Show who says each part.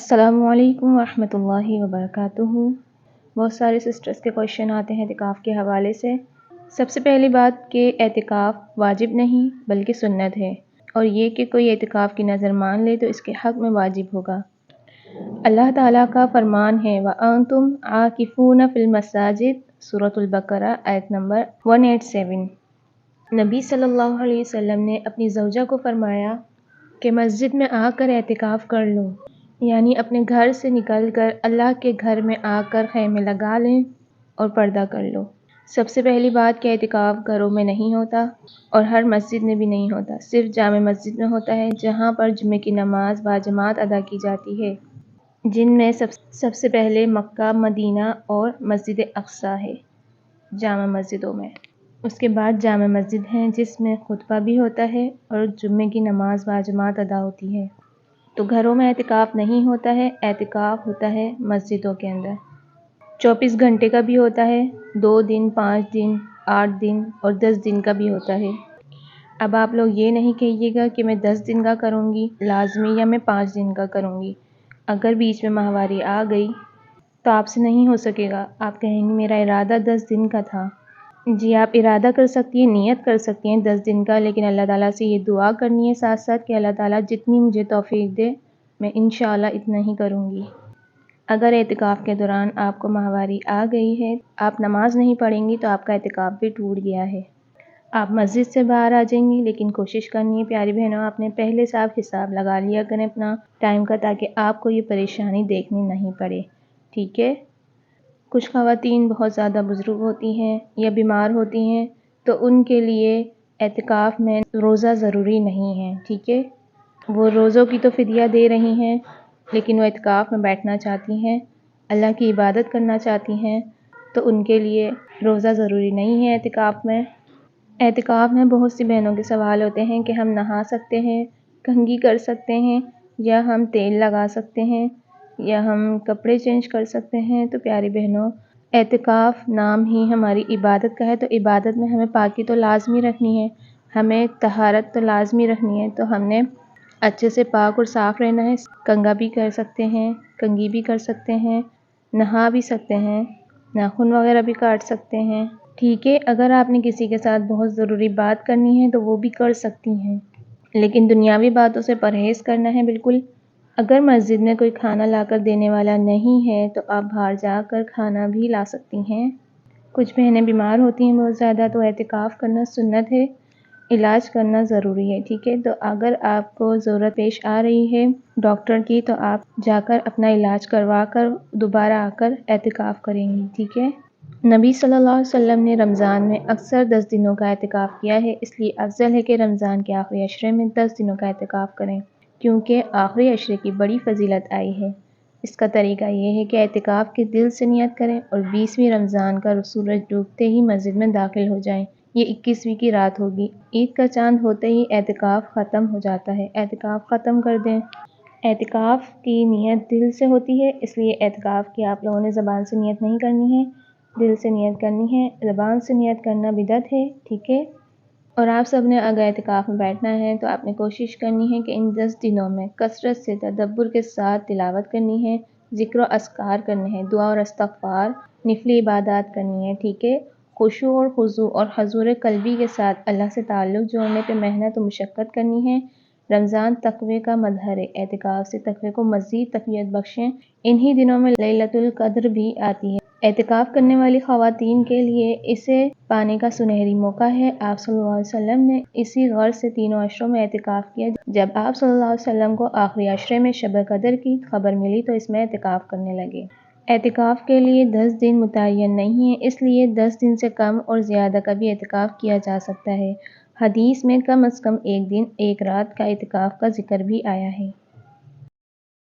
Speaker 1: السلام علیکم ورحمۃ اللہ وبرکاتہ۔ بہت سارے سسٹرز کے کویشچن آتے ہیں اعتکاف کے حوالے سے۔ سب سے پہلی بات کہ اعتکاف واجب نہیں بلکہ سنت ہے، اور یہ کہ کوئی اعتکاف کی نظر مان لے تو اس کے حق میں واجب ہوگا۔ اللہ تعالیٰ کا فرمان ہے وَأَنْتُمْ عَاكِفُونَ فِي الْمَسَاجِدِ سورۃ البقرہ آیت نمبر 187۔ نبی صلی اللہ علیہ وسلم نے اپنی زوجہ کو فرمایا کہ مسجد میں آ کر اعتکاف کر لو، یعنی اپنے گھر سے نکل کر اللہ کے گھر میں آ کر خیمے لگا لیں اور پردہ کر لو۔ سب سے پہلی بات کہ اعتکاف گھروں میں نہیں ہوتا اور ہر مسجد میں بھی نہیں ہوتا، صرف جامع مسجد میں ہوتا ہے، جہاں پر جمعے کی نماز باجماعت ادا کی جاتی ہے، جن میں سب سے پہلے مکہ، مدینہ اور مسجد اقصیٰ ہے جامع مسجدوں میں۔ اس کے بعد جامع مسجد ہیں جس میں خطبہ بھی ہوتا ہے اور جمعے کی نماز باجماعت ادا ہوتی ہے۔ تو گھروں میں اعتکاف نہیں ہوتا ہے، اعتکاف ہوتا ہے مسجدوں کے اندر۔ 24 گھنٹے کا بھی ہوتا ہے، 2 دن، 5 دن، 8 دن اور 10 دن کا بھی ہوتا ہے۔ اب آپ لوگ یہ نہیں کہیے گا کہ میں 10 دن کا کروں گی لازمی یا میں 5 دن کا کروں گی۔ اگر بیچ میں ماہواری آ گئی تو آپ سے نہیں ہو سکے گا، آپ کہیں گے میرا ارادہ 10 دن کا تھا۔ جی آپ ارادہ کر سکتی ہیں، نیت کر سکتی ہیں 10 دن کا، لیکن اللہ تعالیٰ سے یہ دعا کرنی ہے ساتھ ساتھ کہ اللہ تعالیٰ جتنی مجھے توفیق دے میں انشاءاللہ اتنا ہی کروں گی۔ اگر اعتکاف کے دوران آپ کو ماہواری آ گئی ہے، آپ نماز نہیں پڑھیں گی تو آپ کا اعتکاف بھی ٹوٹ گیا ہے، آپ مسجد سے باہر آ جائیں گی۔ لیکن کوشش کرنی ہے پیاری بہنوں، آپ نے پہلے سے آپ حساب لگا لیا کریں اپنا ٹائم کا، تاکہ آپ کو یہ پریشانی دیکھنی نہیں پڑے، ٹھیک ہے۔ کچھ خواتین بہت زیادہ بزرگ ہوتی ہیں یا بیمار ہوتی ہیں تو ان کے لیے اعتکاف میں روزہ ضروری نہیں ہے، ٹھیک ہے۔ وہ روزوں کی تو فدیہ دے رہی ہیں لیکن وہ اعتکاف میں بیٹھنا چاہتی ہیں، اللہ کی عبادت کرنا چاہتی ہیں، تو ان کے لیے روزہ ضروری نہیں ہے اعتکاف میں۔ اعتکاف میں بہت سی بہنوں کے سوال ہوتے ہیں کہ ہم نہا سکتے ہیں، کنگھی کر سکتے ہیں، یا ہم تیل لگا سکتے ہیں، یا ہم کپڑے چینج کر سکتے ہیں۔ تو پیاری بہنوں، اعتکاف نام ہی ہماری عبادت کا ہے، تو عبادت میں ہمیں پاکی تو لازمی رکھنی ہے، ہمیں طہارت تو لازمی رکھنی ہے، تو ہم نے اچھے سے پاک اور صاف رہنا ہے۔ کنگھا بھی کر سکتے ہیں، کنگھی بھی کر سکتے ہیں، نہا بھی سکتے ہیں، ناخن وغیرہ بھی کاٹ سکتے ہیں، ٹھیک ہے۔ اگر آپ نے کسی کے ساتھ بہت ضروری بات کرنی ہے تو وہ بھی کر سکتی ہیں، لیکن دنیاوی باتوں سے پرہیز کرنا ہے بالکل۔ اگر مسجد میں کوئی کھانا لا کر دینے والا نہیں ہے تو آپ باہر جا کر کھانا بھی لا سکتی ہیں۔ کچھ بہنیں بیمار ہوتی ہیں بہت زیادہ، تو اعتکاف کرنا سنت ہے، علاج کرنا ضروری ہے، ٹھیک ہے۔ تو اگر آپ کو ضرورت پیش آ رہی ہے ڈاکٹر کی تو آپ جا کر اپنا علاج کروا کر دوبارہ آ کر اعتکاف کریں گی، ٹھیک ہے۔ نبی صلی اللہ علیہ وسلم نے رمضان میں اکثر 10 دنوں کا اعتکاف کیا ہے، اس لیے افضل ہے کہ رمضان کے آخری عشرے میں 10 دنوں کا اعتکاف کریں، کیونکہ آخری عشرے کی بڑی فضیلت آئی ہے۔ اس کا طریقہ یہ ہے کہ اعتکاف کے دل سے نیت کریں اور 20ویں رمضان کا سورج ڈوبتے ہی مسجد میں داخل ہو جائیں۔ یہ 21ویں کی رات ہوگی، عید کا چاند ہوتے ہی اعتکاف ختم ہو جاتا ہے، اعتکاف ختم کر دیں۔ اعتکاف کی نیت دل سے ہوتی ہے، اس لیے اعتکاف کی آپ لوگوں نے زبان سے نیت نہیں کرنی ہے، دل سے نیت کرنی ہے۔ زبان سے نیت کرنا بدعت ہے، ٹھیک ہے۔ اور آپ سب نے اگر اعتکاف میں بیٹھنا ہے تو آپ نے کوشش کرنی ہے کہ ان 10 دنوں میں کثرت سے تدبر کے ساتھ تلاوت کرنی ہے، ذکر و اذکار کرنے ہیں، دعا اور استغفار، نفلی عبادات کرنی ہے، ٹھیک ہے۔ خشوع اور خضوع اور حضور قلبی کے ساتھ اللہ سے تعلق جوڑنے پہ محنت و مشقت کرنی ہے۔ رمضان تقوی کا مظہر ہے، اعتکاف سے تقوی کو مزید تقویت بخشیں۔ انہی دنوں میں لیلۃ القدر بھی آتی ہے۔ اعتکاف کرنے والی خواتین کے لیے اسے پانے کا سنہری موقع ہے۔ آپ صلی اللہ علیہ وسلم نے اسی غرض سے تینوں عشروں میں اعتکاف کیا۔ جب آپ صلی اللہ علیہ وسلم کو آخری عشرے میں شب قدر کی خبر ملی تو اس میں اعتکاف کرنے لگے۔ اعتکاف کے لیے 10 دن متعین نہیں ہیں، اس لیے 10 دن سے کم اور زیادہ کا بھی اعتکاف کیا جا سکتا ہے۔ حدیث میں کم از کم 1 دن 1 رات کا اعتکاف کا ذکر بھی آیا ہے۔